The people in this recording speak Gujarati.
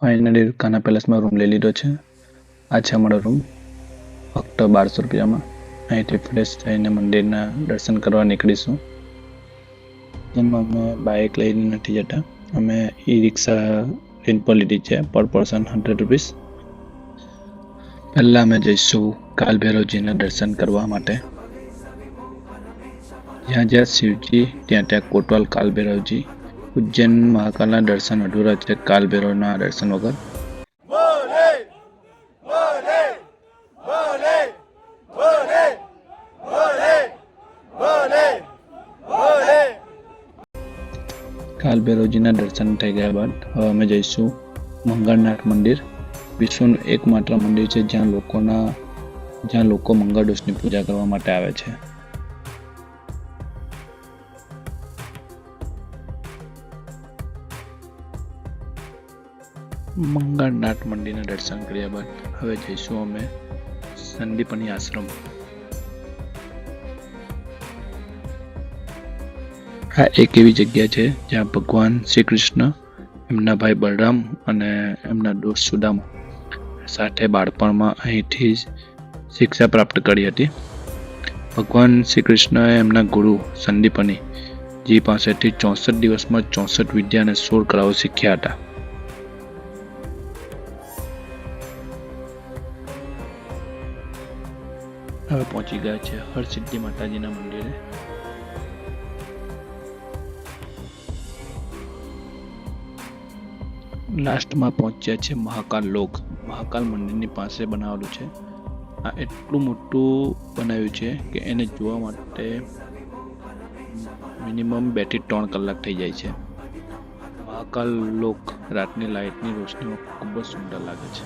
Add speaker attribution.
Speaker 1: ફાઇનલી કાના પેલેસમાં રૂમ લઈ લીધો છે. આ છે અમારો રૂમ, ફક્ત 1200 રૂપિયામાં. અહીંથી ફ્રેશ થઈને મંદિરના દર્શન કરવા નીકળીશું. જેમાં અમે બાઇક લઈને નથી જતા, અમે ઈ રિક્ષા રેન્ટ પર લીધી છે, પર પર્સન 100 રૂપીસ. પહેલાં અમે જઈશું કાલ ભૈરવજીના દર્શન કરવા માટે. જ્યાં જ્યાં શિવજી ત્યાં ત્યાં કોટવાલ કાલ ભૈરવજી. ઉજ્જૈન મહાકાલના દર્શન અધૂરા છે કાલ ભૈરવના દર્શન વગર. કાલ ભૈરવજીના દર્શન થઈ ગયા બાદ હવે અમે જઈશું મંગળનાથ મંદિર. વિશ્વનું એકમાત્ર મંદિર છે જ્યાં લોકો મંગળ દોષની પૂજા કરવા માટે આવે છે. મંગળનાથ મંદિરના દર્શન કર્યા બાદ હવે જઈશું અમે સંદીપની આશ્રમ. આ એક એવી જગ્યા છે જ્યાં ભગવાન શ્રી કૃષ્ણ, એમના ભાઈ બલરામ અને એમના દોસ્ત સુદામા સાથે બાળપણમાં અહીંથી જ શિક્ષા પ્રાપ્ત કરી હતી. ભગવાન શ્રી કૃષ્ણએ એમના ગુરુ સંદીપની જી પાસેથી 64 દિવસમાં 64 વિદ્યા અને 16 કળાઓ શીખ્યા હતા. હવે પહોંચી ગયા છે હરસિદ્ધિ માતાજીના મંદિરે. લાસ્ટમાં પહોંચ્યા છે મહાકાલ લોક. મહાકાલ મંદિરની પાસે બનાવેલું છે. આ એટલું મોટું બનાવ્યું છે કે એને જોવા માટે મિનિમમ 2 થી 3 કલાક થઈ જાય છે. મહાકાલ લોક રાતની લાઇટની રોશનીમાં ખૂબ જ સુંદર લાગે છે.